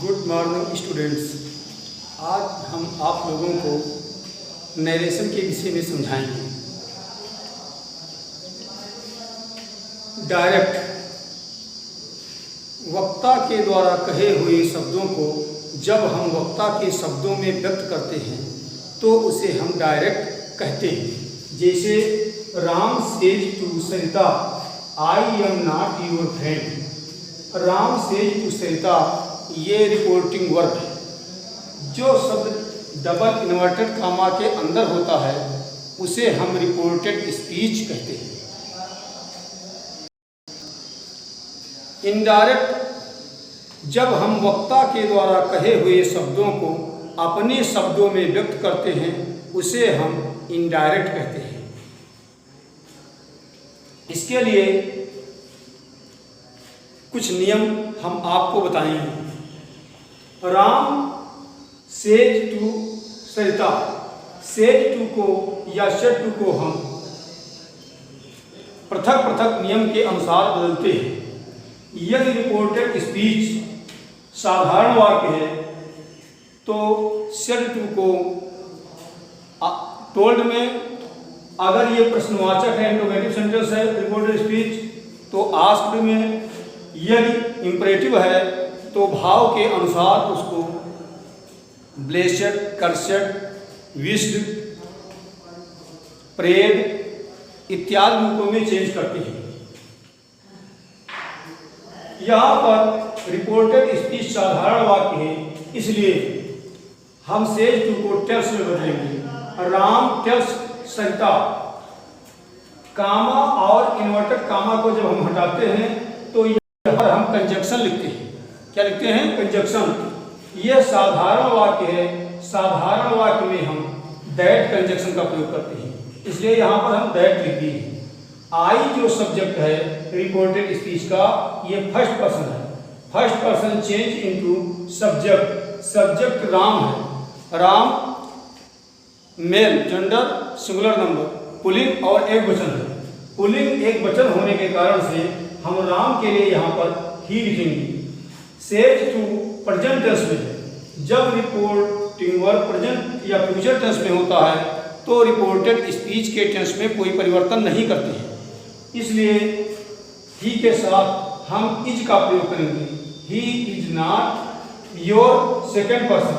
Good morning students. आज हम आप लोगों को नरेशन के विषय में समझाएंगे। डायरेक्ट वक्ता के द्वारा कहे हुए शब्दों को जब हम वक्ता के शब्दों में व्यक्त करते हैं तो उसे हम डायरेक्ट कहते हैं। जैसे Ram says to Sarita I am not your friend. Ram says to Sarita ये रिपोर्टिंग वर्ब है। जो शब्द डबल इन्वर्टेड कामा के अंदर होता है उसे हम रिपोर्टेड स्पीच कहते हैं। इनडायरेक्ट जब हम वक्ता के द्वारा कहे हुए शब्दों को अपने शब्दों में व्यक्त करते हैं उसे हम इनडायरेक्ट कहते हैं। इसके लिए कुछ नियम हम आपको बताएंगे। Ram says to Sarita, says to को या सेड टू को हम पृथक पृथक नियम के अनुसार बदलते हैं। यदि रिपोर्टेड स्पीच साधारण वाक्य है तो सेड टू को टोल्ड में, अगर ये प्रश्नवाचक है इंट्रोगेटिव सेंटेंस है रिपोर्टेड स्पीच तो आस्क्ड में, यदि इंपरेटिव है तो भाव के अनुसार उसको ब्लेस्ड, कर्स्ड, विश्ड, प्रेड इत्यादि रूपों में चेंज करते हैं। यहाँ पर रिपोर्टेड स्पीच साधारण वाक्य है इसलिए हम सेज टू को टेल्स में बदलेंगे। राम टेल्स सरिता, कामा और इन्वर्टेड कामा को जब हम हटाते हैं तो यहाँ पर हम कंजक्शन लिखते हैं। क्या लिखते हैं? कंजक्शन। यह साधारण वाक्य है। साधारण वाक्य में हम दैट कंजक्शन का प्रयोग करते हैं इसलिए यहाँ पर हम दैट लिख दिए। आई जो सब्जेक्ट है रिपोर्टेड स्पीच का ये फर्स्ट पर्सन है। First person change into subject. Subject Ram है। Ram male, gender, singular number, पुल्लिंग और एक वचन है। पुल्लिंग एक वचन होने के कारण से हम राम के लिए यहाँ पर ही लिखेंगे। सेज टू प्रेजेंट टेंस में है। जब रिपोर्टिंग वर्ब प्रेजेंट या फ्यूचर टेंस में होता है तो रिपोर्टेड स्पीच के टेंस में कोई परिवर्तन नहीं करते हैं इसलिए ही के साथ हम इज का प्रयोग करेंगे। He is not your second person.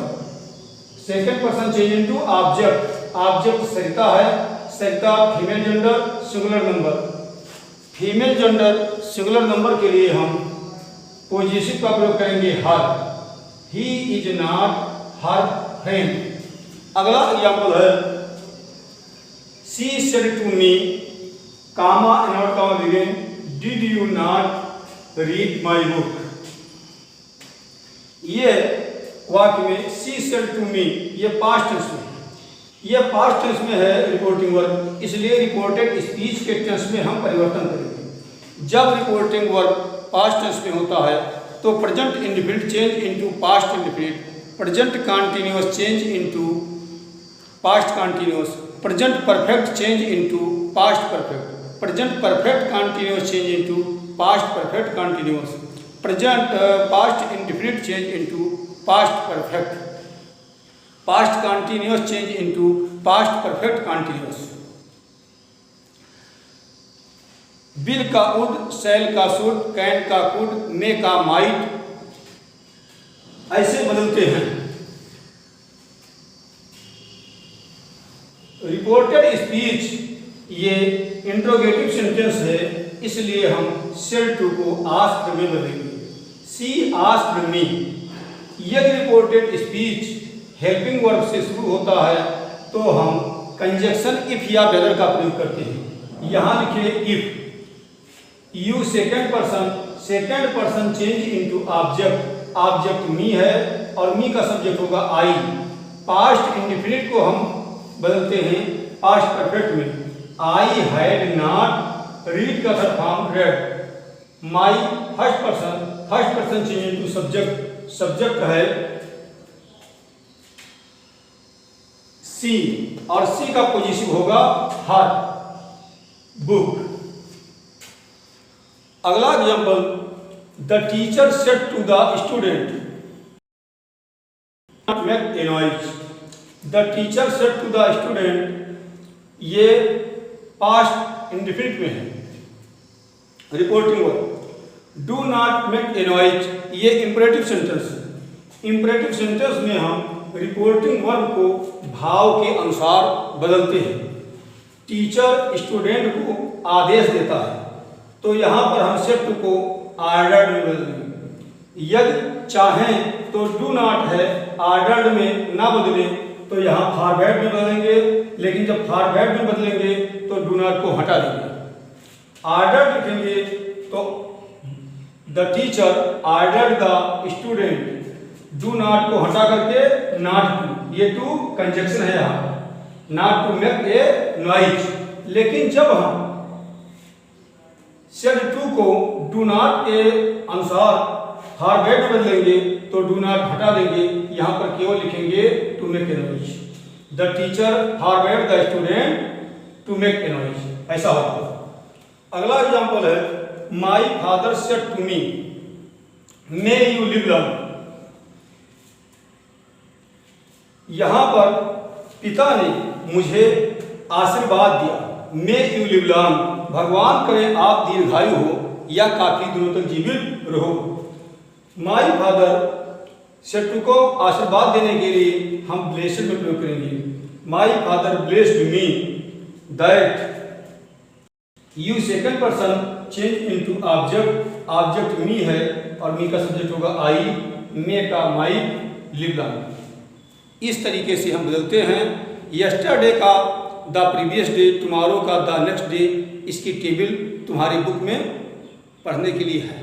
Second person change into object. Object Sarita है। Sarita female gender, singular number. Female gender singular number के लिए हम पोजेसिव का प्रयोग करेंगे her. He is not her friend. अगला एग्जाम्पल है she said to me, comma inverted comma begin, did you not read my book. ये वाक्य में शी सेड टू मी ये पास्ट टेंस में, ये पास्ट टेंस में है रिपोर्टिंग वर्ब इसलिए रिपोर्टेड स्पीच के टेंस में हम परिवर्तन करेंगे। जब रिपोर्टिंग वर्ब पास्ट टेंस में होता है तो present indefinite change into past indefinite, present continuous change into past continuous, present perfect change into past perfect, present perfect continuous change into past perfect continuous, present past indefinite change into past perfect, past continuous change into past perfect continuous. Bill का would, cell का should, can का could, मे का might ऐसे बदलते हैं। Reported speech ये interrogative sentence है इसलिए हम सेड टू को आस्क्ड में बदलेंगे। सी आस्क्ड मी। यदि रिपोर्टेड स्पीच हेल्पिंग वर्ब से शुरू होता है तो हम कंजक्शन इफ या वेदर का प्रयोग करते हैं। यहाँ लिखिए if. You second person change into object. Object me है और मी का सब्जेक्ट होगा आई। पास्ट इंडेफिनिट को हम बदलते हैं पास्ट परफेक्ट में। आई हैड नॉट, रीड का third form read. My first person change into subject. Subject है सी और सी का पोजीशन होगा हर। बुक। अगला example the teacher said to the student make a noise. The teacher said to the student, ये past indefinite में है, reporting verb. Do not make a noise, ये imperative sentence है। Imperative sentence में हम reporting verb को भाव के अनुसार बदलते हैं। टीचर स्टूडेंट को आदेश देता है, तो यहाँ पर हम सेड को ऑर्डर्ड में बदल देंगे। यदि चाहें तो डू नॉट है, ऑर्डर्ड में ना बदलें तो यहाँ फॉरवर्ड में बदलेंगे, लेकिन जब फॉरवर्ड में बदलेंगे तो डू नॉट को हटा देंगे। ऑर्डर्ड लिखेंगे तो the teacher ordered the student, do not को हटा करके नॉट टू, ये टू कंजक्शन है यहाँ, not to make a noise. लेकिन जब हम सेड टू को डू नॉट के अनुसार फॉरवर्ड में बदलेंगे तो डू नॉट हटा देंगे, यहाँ पर केवल लिखेंगे to make a noise. The teacher forward the student to make a noise, ऐसा होता है। अगला एग्जाम्पल है my father said to me may you live long. यहां पर पिता ने मुझे आशीर्वाद दिया, मे यू लिव लॉन्ग, भगवान करे आप दीर्घायु हो या काफी दिनों तक जीवित रहो। माई फादर सेड टू को आशीर्वाद देने के लिए हम ब्लेस्ड में प्रयोग करेंगे। My father blessed me that you second person change into object, object me है और मी का सब्जेक्ट होगा आई, मे का माई, लिव लॉन्ग। इस तरीके से हम बदलते हैं। यस्टरडे का द प्रीवियस डे, टुमारो का द नेक्स्ट डे, इसकी टेबल तुम्हारी बुक में पढ़ने के लिए है।